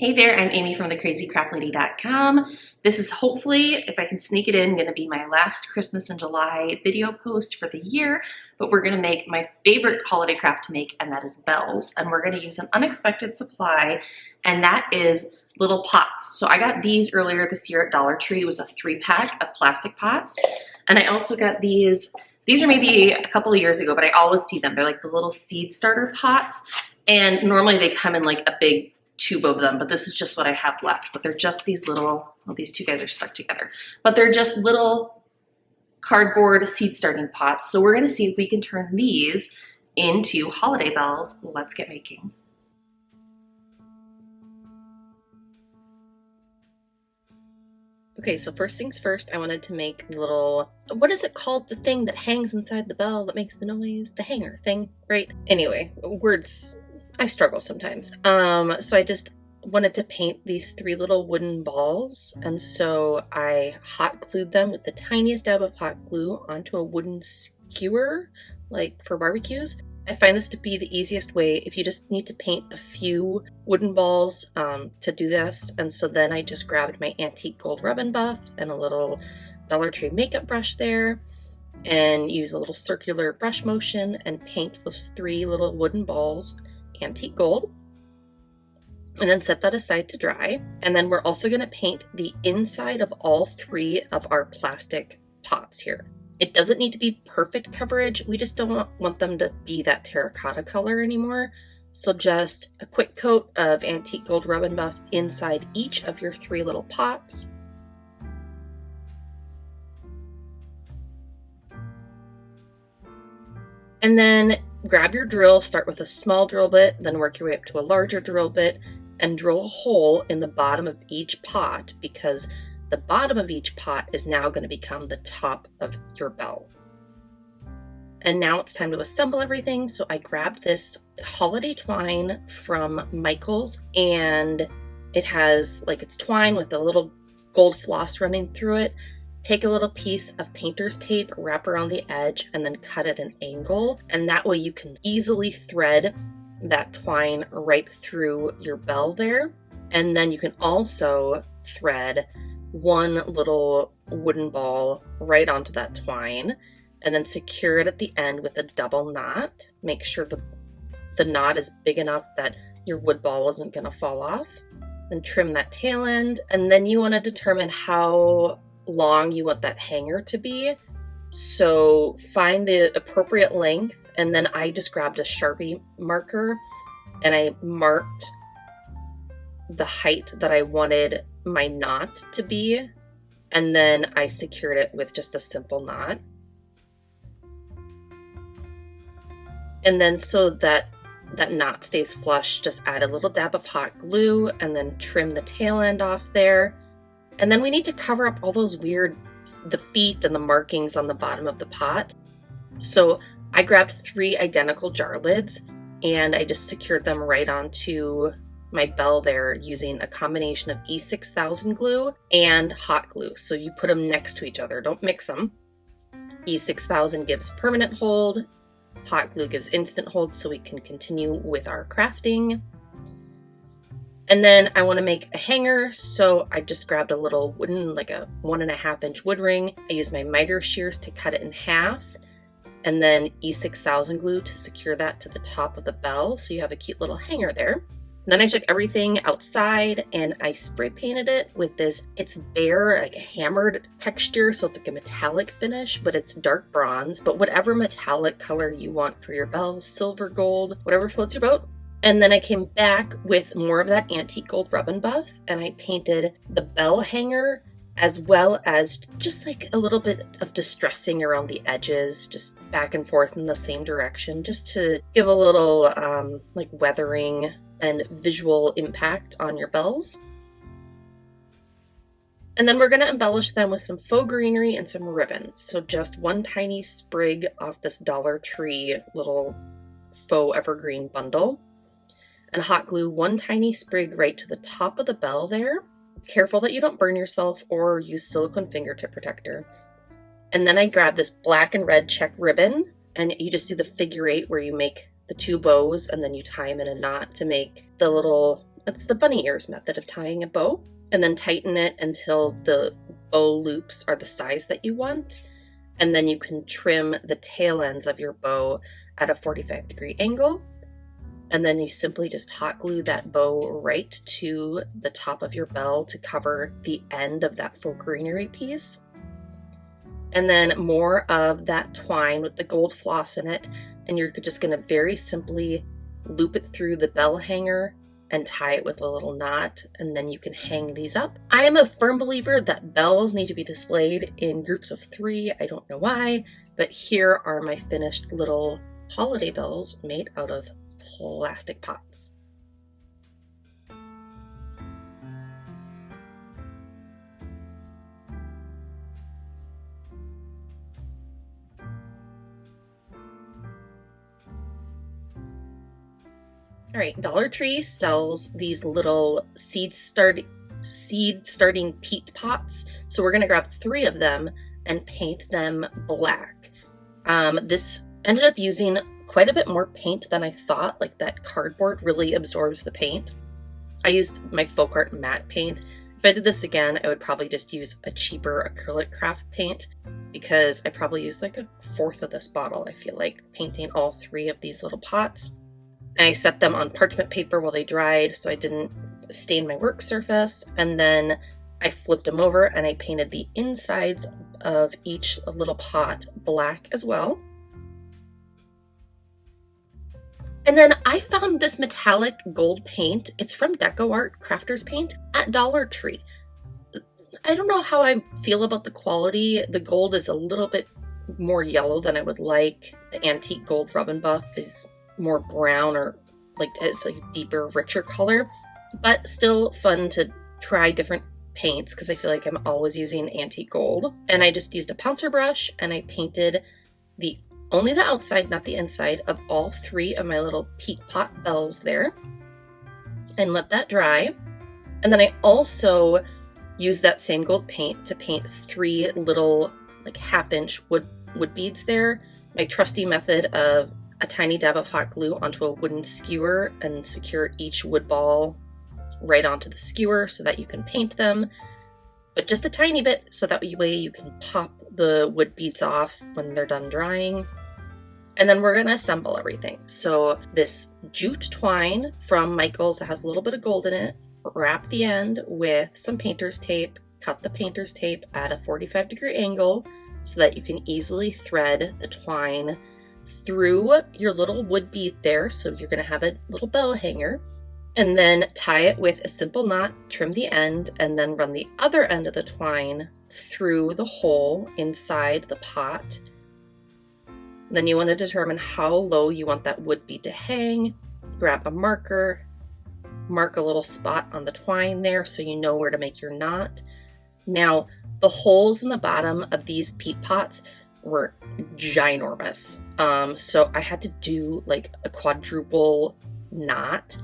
Hey there, I'm Amy from thecrazycraftlady.com. This is hopefully, if I can sneak it in, going to be my last Christmas in July video post for the year, but we're going to make my favorite holiday craft to make, and that is bells. And we're going to use an unexpected supply, and that is little pots. So I got these earlier this year at Dollar Tree. It was a 3-pack of plastic pots. And I also got these are maybe a couple of years ago, but I always see them. They're like the little seed starter pots. And normally they come in like a big tube of them, but this is just what I have left. But they're just these little, well, these two guys are stuck together, but they're just little cardboard seed starting pots. So we're gonna see if we can turn these into holiday bells. Let's get making. Okay, so first things first, I wanted to make the little, what is it called? The thing that hangs inside the bell that makes the noise? The hanger thing, right? Anyway, words, I struggle sometimes. So I just wanted to paint these 3 little wooden balls. And so I hot glued them with the tiniest dab of hot glue onto a wooden skewer, like for barbecues. I find this to be the easiest way if you just need to paint a few wooden balls to do this. And so then I just grabbed my antique gold rub and buff and a little Dollar Tree makeup brush there and use a little circular brush motion and paint those 3 little wooden balls antique gold. And then set that aside to dry. And then we're also going to paint the inside of all 3 of our plastic pots here. It doesn't need to be perfect coverage. We just don't want them to be that terracotta color anymore. So just a quick coat of antique gold rub and buff inside each of your 3 little pots. And then grab your drill, start with a small drill bit, then work your way up to a larger drill bit and drill a hole in the bottom of each pot, because the bottom of each pot is now going to become the top of your bell. And now it's time to assemble everything. So I grabbed this holiday twine from Michael's, and it has like it's twine with a little gold floss running through it. Take a little piece of painter's tape, wrap around the edge, and then cut at an angle. And that way you can easily thread that twine right through your bell there. And then you can also thread 1 little wooden ball right onto that twine and then secure it at the end with a double knot. Make sure the knot is big enough that your wood ball isn't going to fall off. Then trim that tail end, and then you want to determine how long you want that hanger to be. So find the appropriate length, and then I just grabbed a Sharpie marker and I marked the height that I wanted my knot to be, and then I secured it with just a simple knot. And then so that knot stays flush, just add a little dab of hot glue and then trim the tail end off there. And then we need to cover up all those the feet and the markings on the bottom of the pot. So I grabbed 3 identical jar lids and I just secured them right onto my bell there using a combination of E6000 glue and hot glue. So you put them next to each other, don't mix them. E6000 gives permanent hold, hot glue gives instant hold, so we can continue with our crafting. And then I want to make a hanger, so I just grabbed a little wooden, like a 1.5-inch wood ring. I used my miter shears to cut it in half, and then E6000 glue to secure that to the top of the bell, so you have a cute little hanger there. Then I took everything outside and I spray painted it with this, it's bare, like a hammered texture, so it's like a metallic finish, but it's dark bronze, but whatever metallic color you want for your bell, silver, gold, whatever floats your boat. And then I came back with more of that antique gold rub and buff, and I painted the bell hanger as well as just like a little bit of distressing around the edges, just back and forth in the same direction, just to give a little like weathering and visual impact on your bells. And then we're going to embellish them with some faux greenery and some ribbon. So just 1 tiny sprig off this Dollar Tree little faux evergreen bundle, and hot glue 1 tiny sprig right to the top of the bell there. Careful that you don't burn yourself or use silicone fingertip protector. And then I grabbed this black and red check ribbon, and you just do the figure 8 where you make the 2 bows and then you tie them in a knot to make the little It's the bunny ears method of tying a bow, and then tighten it until the bow loops are the size that you want. And then you can trim the tail ends of your bow at a 45-degree angle. And then you simply just hot glue that bow right to the top of your bell to cover the end of that faux greenery piece. And then more of that twine with the gold floss in it, and you're just going to very simply loop it through the bell hanger and tie it with a little knot, and then you can hang these up. I am a firm believer that bells need to be displayed in groups of 3. I don't know why, but here are my finished little holiday bells made out of plastic pots. All right, Dollar Tree sells these little seed starting peat pots. So we're gonna grab 3 of them and paint them black. This ended up using quite a bit more paint than I thought. Like, that cardboard really absorbs the paint. I used my folk art matte paint. If I did this again, I would probably just use a cheaper acrylic craft paint, because I probably used like 1/4 of this bottle, I feel like, painting all 3 of these little pots. And I set them on parchment paper while they dried so I didn't stain my work surface. And then I flipped them over and I painted the insides of each little pot black as well. And then I found this metallic gold paint. It's from DecoArt Crafters Paint at Dollar Tree. I don't know how I feel about the quality. The gold is a little bit more yellow than I would like. The antique gold rub and buff is more brown, or like it's a deeper, richer color, but still fun to try different paints because I feel like I'm always using antique gold. And I just used a pouncer brush and I painted only the outside, not the inside, of all 3 of my little peat pot bells there, and let that dry. And then I also used that same gold paint to paint 3 little like 1/2-inch wood beads there. My trusty method of a tiny dab of hot glue onto a wooden skewer and secure each wood ball right onto the skewer so that you can paint them, but just a tiny bit so that way you can pop the wood beads off when they're done drying. And then we're gonna assemble everything. So this jute twine from Michael's that has a little bit of gold in it, wrap the end with some painter's tape, cut the painter's tape at a 45-degree angle so that you can easily thread the twine through your little wood bead there. So you're going to have a little bell hanger, and then tie it with a simple knot, trim the end, and then run the other end of the twine through the hole inside the pot. Then you want to determine how low you want that wood bead to hang. Grab a marker, mark a little spot on the twine there so you know where to make your knot. Now, the holes in the bottom of these peat pots were ginormous. So I had to do like a quadruple knot,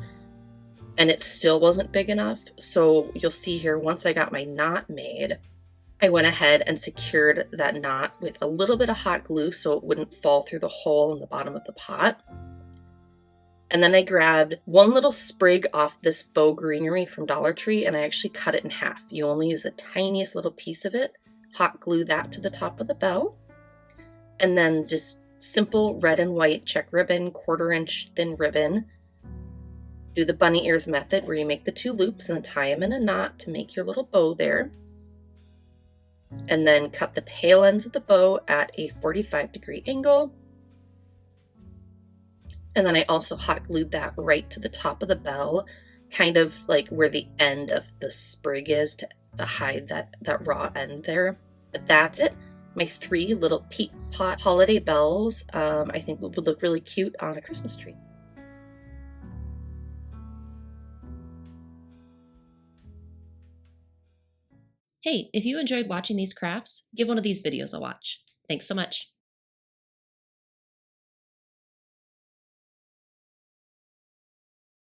and it still wasn't big enough. So you'll see here, once I got my knot made, I went ahead and secured that knot with a little bit of hot glue so it wouldn't fall through the hole in the bottom of the pot. And then I grabbed 1 little sprig off this faux greenery from Dollar Tree, and I actually cut it in half. You only use the tiniest little piece of it, hot glue that to the top of the bell, and then just simple red and white check ribbon, 1/4-inch thin ribbon. Do the bunny ears method where you make the 2 loops and then tie them in a knot to make your little bow there. And then cut the tail ends of the bow at a 45-degree angle. And then I also hot glued that right to the top of the bell, kind of like where the end of the sprig is to hide that raw end there. But that's it. My 3 little peat pot holiday bells, I think would look really cute on a Christmas tree. Hey, if you enjoyed watching these crafts, give one of these videos a watch. Thanks so much.